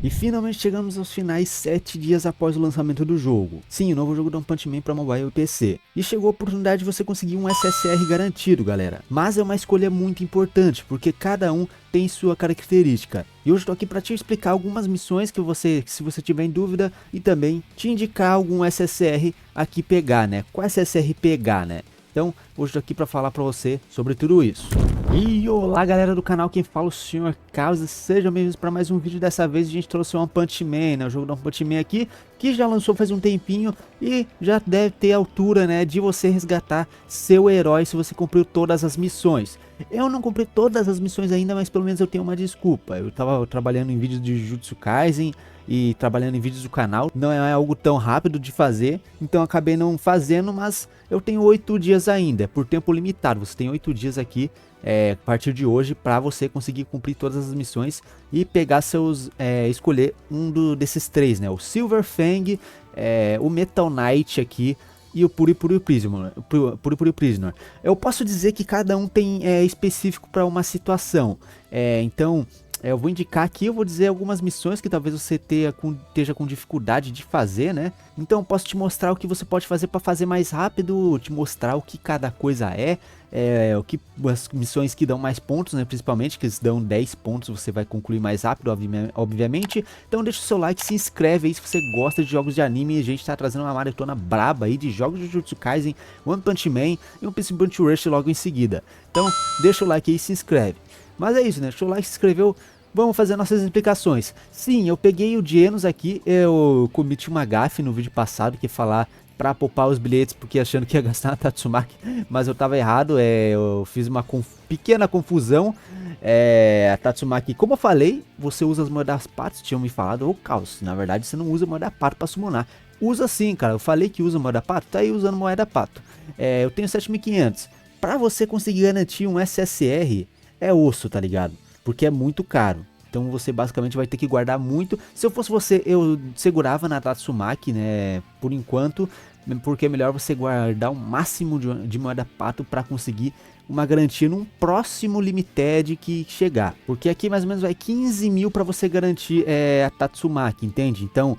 E finalmente chegamos aos finais 7 dias após o lançamento do jogo. Sim, o novo jogo do One Punch Man para mobile e PC. E chegou a oportunidade de você conseguir um SSR garantido, galera. Mas é uma escolha muito importante, porque cada um tem sua característica. E hoje eu tô aqui para te explicar algumas missões que se você tiver em dúvida, e também te indicar algum SSR aqui pegar, né? Qual SSR pegar, né? Então, hoje eu tô aqui para falar para você sobre tudo isso. E olá galera do canal, quem fala é o Sr. Causa, sejam bem-vindos para mais um vídeo. Dessa vez a gente trouxe o One Punch Man, né, o jogo do One Punch Man aqui, que já lançou faz um tempinho e já deve ter altura, né, de você resgatar seu herói se você cumpriu todas as missões. Eu não cumpri todas as missões ainda, mas pelo menos eu tenho uma desculpa. Eu tava trabalhando em vídeos de Jujutsu Kaisen e trabalhando em vídeos do canal, não é algo tão rápido de fazer, então eu acabei não fazendo, mas eu tenho 8 dias ainda, é por tempo limitado. Você tem 8 dias aqui a partir de hoje para você conseguir cumprir todas as missões e pegar seus, escolher desses três, né? O Silver Fang, o Metal Knight aqui e o Puri Puri Prisoner. Eu posso dizer que cada um tem específico para uma situação, então eu vou indicar aqui, eu vou dizer algumas missões que talvez você esteja com dificuldade de fazer, né? Então eu posso te mostrar o que você pode fazer para fazer mais rápido, te mostrar o que cada coisa as missões que dão mais pontos, né? Principalmente, que eles dão 10 pontos, você vai concluir mais rápido, obviamente. Então deixa o seu like, se inscreve aí se você gosta de jogos de anime. A gente tá trazendo uma maratona braba aí de jogos de Jujutsu Kaisen, One Punch Man e um Peace Punch Rush logo em seguida. Então deixa o like aí e se inscreve. Mas é isso, né? Deixa o like, se inscreveu. Vamos fazer nossas explicações. Sim, eu peguei o Genos aqui, eu cometi uma gafe no vídeo passado, que é falar pra poupar os bilhetes, porque achando que ia gastar na Tatsumaki, mas eu tava errado, eu fiz uma pequena confusão. A Tatsumaki, como eu falei, você usa as moedas patos, tinham me falado, ô caos, na verdade você não usa moeda pato pra summonar. Usa sim, cara, eu falei que usa moeda pato, tá aí usando moeda pato. Eu tenho 7.500, pra você conseguir garantir um SSR, é osso, tá ligado? Porque é muito caro. Então você basicamente vai ter que guardar muito. Se eu fosse você, eu segurava na Tatsumaki, né? Por enquanto, porque é melhor você guardar o máximo de moeda pato para conseguir uma garantia num próximo limited que chegar. Porque aqui mais ou menos vai 15 mil para você garantir a Tatsumaki, entende? Então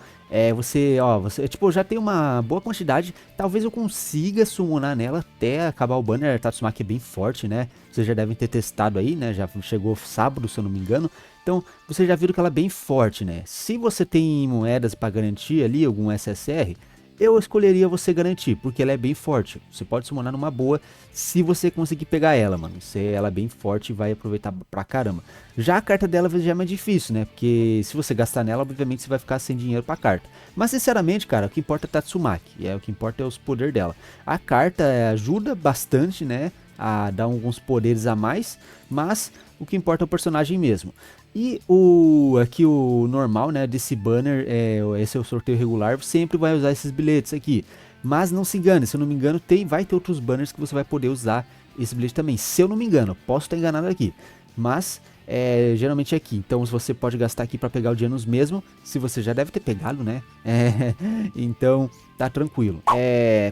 você tipo, já tem uma boa quantidade. Talvez eu consiga summonar nela até acabar o banner. A Tatsumaki é bem forte, né? Vocês já devem ter testado aí, né? Já chegou sábado, se eu não me engano. Então, vocês já viram que ela é bem forte, né? Se você tem moedas para garantir ali, algum SSR, eu escolheria você garantir, porque ela é bem forte. Você pode summonar numa boa, se você conseguir pegar ela, mano. Ela é bem forte e vai aproveitar pra caramba. Já a carta dela já é mais difícil, né? Porque se você gastar nela, obviamente você vai ficar sem dinheiro pra carta. Mas, sinceramente, cara, o que importa é Tatsumaki. O que importa é os poderes dela. A carta ajuda bastante, né? A dar alguns poderes a mais, mas o que importa é o personagem mesmo. E aqui o normal, né, desse banner, esse é o sorteio regular, sempre vai usar esses bilhetes aqui. Mas não se engane, se eu não me engano, vai ter outros banners que você vai poder usar esse bilhete também. Se eu não me engano, posso estar enganado aqui, mas geralmente é aqui. Então você pode gastar aqui para pegar o Genos mesmo, se você já deve ter pegado, né? Então tá tranquilo.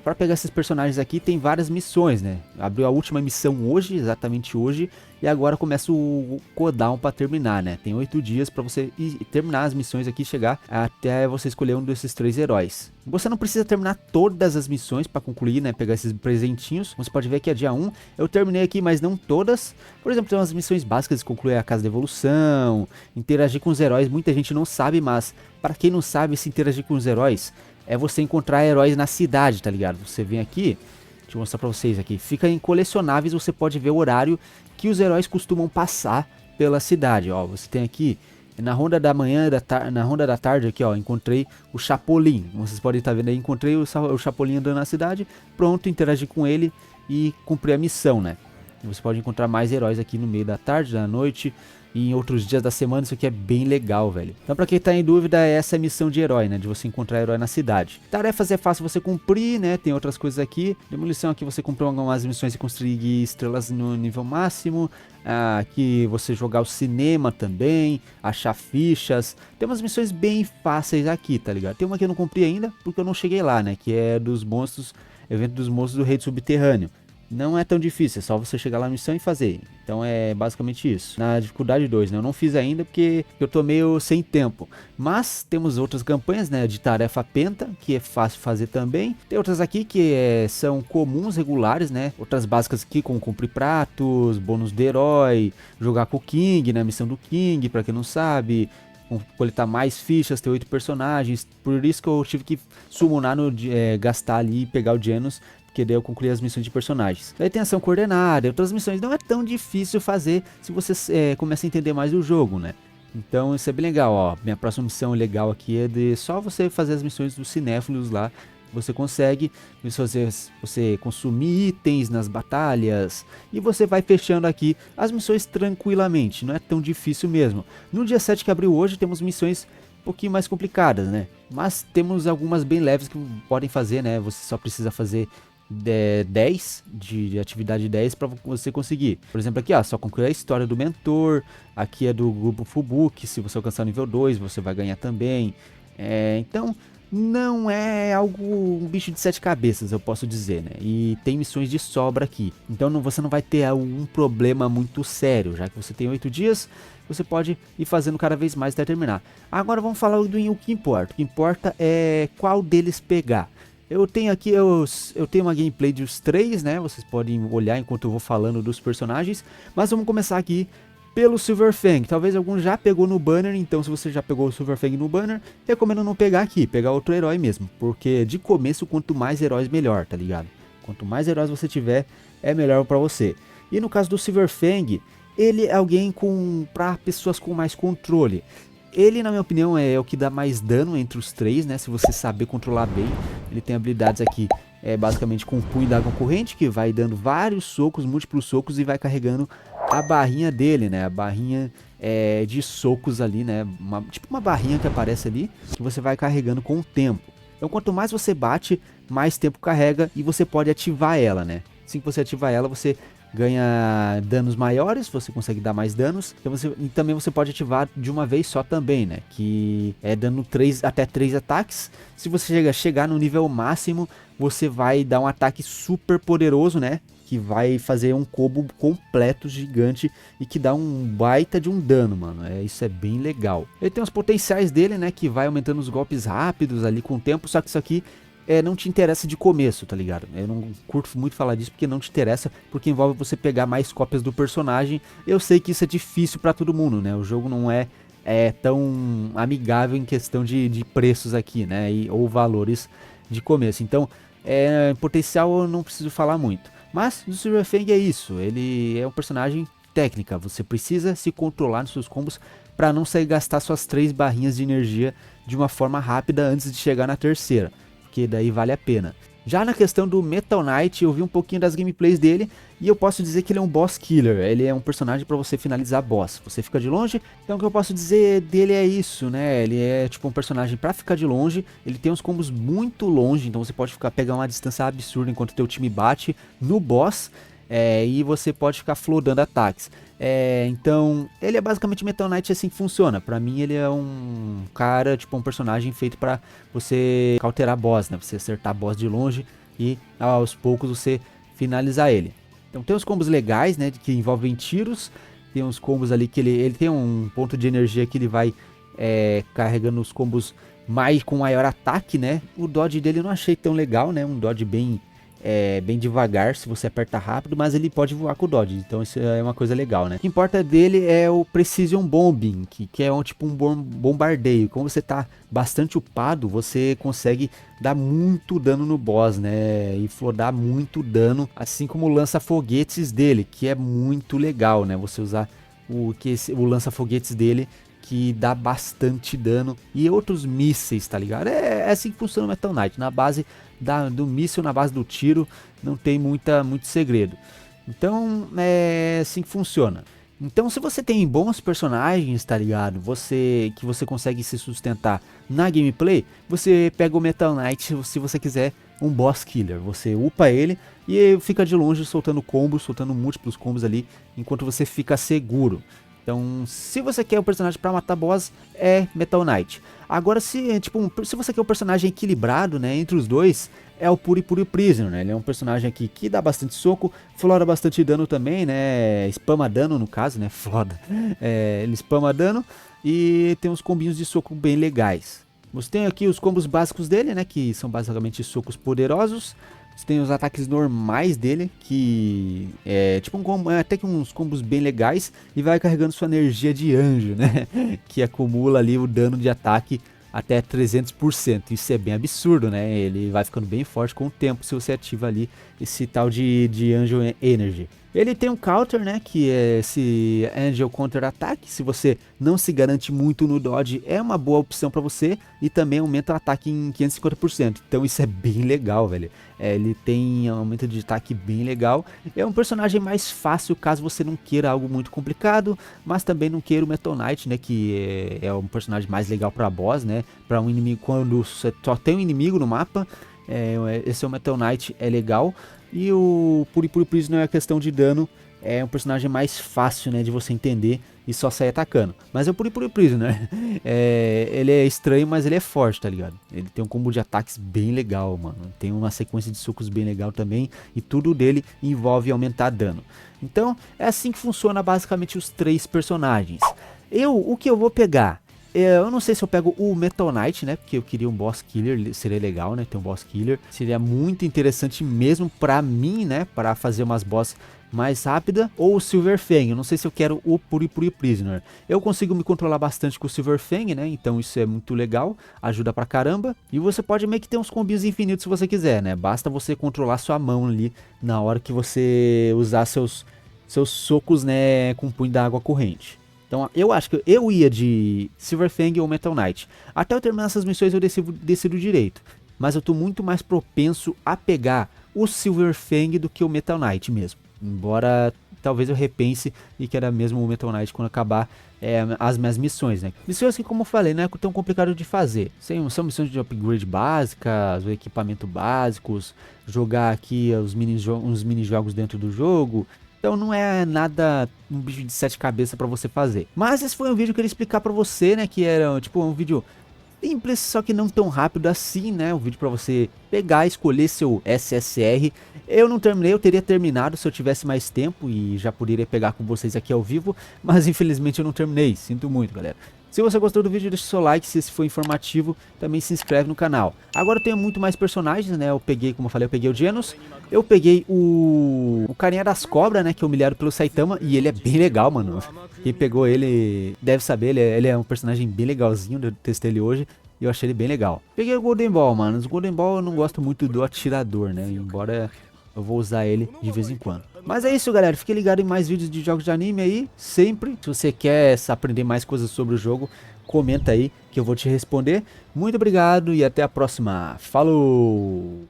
Para pegar esses personagens aqui tem várias missões, né? Abriu a última missão hoje, exatamente hoje, e agora começa o cooldown para terminar, né? Tem 8 dias para você terminar as missões aqui, chegar até você escolher um desses 3 heróis. Você não precisa terminar todas as missões para concluir, né? Pegar esses presentinhos. Você pode ver que é dia 1. Eu terminei aqui, mas não todas. Por exemplo, tem umas missões básicas, concluir a casa de evolução, interagir com os heróis. Muita gente não sabe, mas para quem não sabe, se interagir com os heróis é você encontrar heróis na cidade, tá ligado? Você vem aqui, deixa eu mostrar pra vocês aqui. Fica em colecionáveis, você pode ver o horário que os heróis costumam passar pela cidade. Ó, você tem aqui, na ronda da manhã, na ronda da tarde aqui, ó, encontrei o Chapolin. Vocês podem estar vendo aí, encontrei o Chapolin andando na cidade. Pronto, interagir com ele e cumprir a missão, né? Você pode encontrar mais heróis aqui no meio da tarde, da noite e em outros dias da semana. Isso aqui é bem legal, velho. Então, pra quem tá em dúvida, essa é a missão de herói, né? De você encontrar herói na cidade. Tarefas é fácil você cumprir, né? Tem outras coisas aqui. Demolição aqui você cumprir algumas missões e conseguir estrelas no nível máximo. Aqui você jogar o cinema também, achar fichas. Tem umas missões bem fáceis aqui, tá ligado? Tem uma que eu não cumpri ainda, porque eu não cheguei lá, né? Que é dos monstros, evento dos monstros do rei subterrâneo. Não é tão difícil, é só você chegar lá na missão e fazer. Então é basicamente isso. Na dificuldade 2, né? Eu não fiz ainda porque eu tô meio sem tempo. Mas temos outras campanhas, né? De tarefa penta, que é fácil fazer também. Tem outras aqui que são comuns, regulares, né? Outras básicas aqui, como cumprir pratos, bônus de herói, jogar com o King, né? Missão do King, pra quem não sabe. Coletar mais fichas, ter 8 personagens. Por isso que eu tive que summonar, gastar ali e pegar o Genos, porque daí eu concluí as missões de personagens. Daí tem ação coordenada, outras missões. Não é tão difícil fazer se você começa a entender mais o jogo, né? Então isso é bem legal, ó. Minha próxima missão legal aqui é de só você fazer as missões dos cinéfilos lá. Você consegue você consumir itens nas batalhas e você vai fechando aqui as missões tranquilamente, não é tão difícil mesmo. No dia 7 que abriu hoje temos missões um pouquinho mais complicadas, né? Mas temos algumas bem leves que podem fazer, né? Você só precisa fazer 10 de atividade 10 para você conseguir. Por exemplo, aqui, ó, só concluir a história do mentor. Aqui é do grupo Fubuki. Se você alcançar o nível 2, você vai ganhar também. Então, não é um bicho de 7 cabeças, eu posso dizer, né? E tem missões de sobra aqui. Então você não vai ter um problema muito sério, já que você tem 8 dias, você pode ir fazendo cada vez mais até terminar. Agora vamos falar o que importa. O que importa é qual deles pegar. Eu tenho aqui, eu tenho uma gameplay dos 3, né? Vocês podem olhar enquanto eu vou falando dos personagens. Mas vamos começar aqui pelo Silverfang. Talvez algum já pegou no banner, então se você já pegou o Silverfang no banner, recomendo não pegar aqui, pegar outro herói mesmo. Porque de começo, quanto mais heróis melhor, tá ligado? Quanto mais heróis você tiver, é melhor pra você. E no caso do Silverfang, ele é alguém pra pessoas com mais controle. Ele, na minha opinião, é o que dá mais dano entre os 3, né? Se você saber controlar bem. Ele tem habilidades aqui, basicamente com o punho d'água corrente, que vai dando vários socos, múltiplos socos, e vai carregando a barrinha dele, né? A barrinha de socos ali, né? Tipo uma barrinha que aparece ali, que você vai carregando com o tempo. Então, quanto mais você bate, mais tempo carrega e você pode ativar ela, né? Assim que você ativar ela, você ganha danos maiores, você consegue dar mais danos. E também você pode ativar de uma vez só também, né? Que é dando até 3 ataques. Se você chegar no nível máximo, você vai dar um ataque super poderoso, né? Que vai fazer um combo completo gigante e que dá um baita de um dano, mano. Isso é bem legal. Ele tem os potenciais dele, né? Que vai aumentando os golpes rápidos ali com o tempo. Só que isso aqui não te interessa de começo, tá ligado? Eu não curto muito falar disso porque não te interessa, porque envolve você pegar mais cópias do personagem. Eu sei que isso é difícil pra todo mundo, né? O jogo não é tão amigável em questão de preços aqui, né? Ou valores de começo. Então, potencial eu não preciso falar muito. Mas do Silverfang é isso, ele é um personagem técnica. Você precisa se controlar nos seus combos pra não sair gastar suas 3 barrinhas de energia de uma forma rápida antes de chegar na terceira, que daí vale a pena. Já na questão do Metal Knight, eu vi um pouquinho das gameplays dele e eu posso dizer que ele é um boss killer. Ele é um personagem para você finalizar boss. Você fica de longe, então o que eu posso dizer dele é isso, né? Ele é tipo um personagem para ficar de longe. Ele tem uns combos muito longe, então você pode pegar uma distância absurda enquanto teu time bate no boss. E você pode ficar flodando ataques. Então, ele é basicamente Metal Knight, assim que funciona. Pra mim, ele é um cara, tipo um personagem feito pra você cauterar boss, né? Você acertar boss de longe e aos poucos você finalizar ele. Então tem uns combos legais, né? Que envolvem tiros. Tem uns combos ali que ele tem um ponto de energia que ele vai carregando os combos com maior ataque, né? O dodge dele eu não achei tão legal, né? Um dodge bem devagar se você aperta rápido, mas ele pode voar com o dodge, então isso é uma coisa legal, né? O que importa dele é o Precision Bombing, que é tipo um bombardeio. Como você tá bastante upado, você consegue dar muito dano no boss, né? E flodar muito dano, assim como o lança-foguetes dele, que é muito legal, né? Você usar o lança-foguetes dele, que dá bastante dano, e outros mísseis, tá ligado? É assim que funciona o Metal Knight, na base do míssil, na base do tiro, não tem muito segredo. Então é assim que funciona. Então se você tem bons personagens, tá ligado? Que você consegue se sustentar na gameplay, você pega o Metal Knight se você quiser um boss killer. Você upa ele e fica de longe soltando combos, soltando múltiplos combos ali, enquanto você fica seguro. Então, se você quer o personagem para matar boss, é Metal Knight. Agora, se você quer um personagem equilibrado, né, entre os dois, é o Puri Puri Prisoner, né? Ele é um personagem aqui que dá bastante soco, flora bastante dano também, né? Spama dano no caso, né? Foda. Ele spama dano e tem uns combinhos de soco bem legais. Você tem aqui os combos básicos dele, né? Que são basicamente socos poderosos. Você tem os ataques normais dele, que é tipo até que uns combos bem legais. E vai carregando sua energia de anjo, né? Que acumula ali o dano de ataque até 300%. Isso é bem absurdo, né? Ele vai ficando bem forte com o tempo se você ativa ali esse tal de Angel Energy. Ele tem um counter, né, que é esse Angel Counter Attack. Se você não se garante muito no dodge, é uma boa opção para você. E também aumenta o ataque em 550%. Então isso é bem legal, velho. Ele tem um aumento de ataque bem legal. É um personagem mais fácil caso você não queira algo muito complicado. Mas também não queira o Metal Knight, né, que é um personagem mais legal para boss, né. Para um inimigo, quando você só tem um inimigo no mapa. Esse é o Metal Knight, é legal. E o Puri Puri Prisoner é a questão de dano, é um personagem mais fácil, né, de você entender e só sair atacando. Mas é o Puri Puri Prisoner, ele é estranho, mas ele é forte, tá ligado? Ele tem um combo de ataques bem legal, mano. Tem uma sequência de socos bem legal também e tudo dele envolve aumentar dano. Então é assim que funciona basicamente os três personagens. O que eu vou pegar? Eu não sei se eu pego o Metal Knight, né, porque eu queria um Boss Killer, seria legal, né, ter um Boss Killer. Seria muito interessante mesmo pra mim, né, para fazer umas boss mais rápida. Ou o Silver Fang, eu não sei se eu quero o Puri Puri Prisoner. Eu consigo me controlar bastante com o Silver Fang, né, então isso é muito legal, ajuda pra caramba. E você pode meio que ter uns combis infinitos se você quiser, né, basta você controlar sua mão ali na hora que você usar seus socos, né, com o punho da água corrente. Então eu acho que eu ia de Silver Fang ou Metal Knight. Até eu terminar essas missões eu decido direito. Mas eu tô muito mais propenso a pegar o Silver Fang do que o Metal Knight mesmo. Embora talvez eu repense e queira mesmo o Metal Knight quando acabar as minhas missões, né? Missões que, como eu falei, não é tão complicado de fazer. São missões de upgrade básicas, equipamento básicos, jogar aqui uns mini-jogos dentro do jogo. Então não é nada, um bicho de 7 cabeças pra você fazer. Mas esse foi um vídeo que eu queria explicar pra você, né? Que era tipo um vídeo simples, só que não tão rápido assim, né? Um vídeo pra você pegar, escolher seu SSR. Eu não terminei, eu teria terminado se eu tivesse mais tempo e já poderia pegar com vocês aqui ao vivo. Mas infelizmente eu não terminei, sinto muito, galera. Se você gostou do vídeo, deixa o seu like, se esse foi informativo, também se inscreve no canal. Agora eu tenho muito mais personagens, né, eu peguei, como eu falei, eu peguei o Genos, eu peguei o carinha das cobras, né, que é humilhado pelo Saitama, e ele é bem legal, mano. Quem pegou ele deve saber, ele é um personagem bem legalzinho, eu testei ele hoje, e eu achei ele bem legal. Peguei o Golden Ball, mano, os Golden Ball eu não gosto muito do atirador, né, embora eu vou usar ele de vez em quando. Mas é isso, galera. Fique ligado em mais vídeos de jogos de anime aí, sempre. Se você quer aprender mais coisas sobre o jogo, comenta aí que eu vou te responder. Muito obrigado e até a próxima. Falou!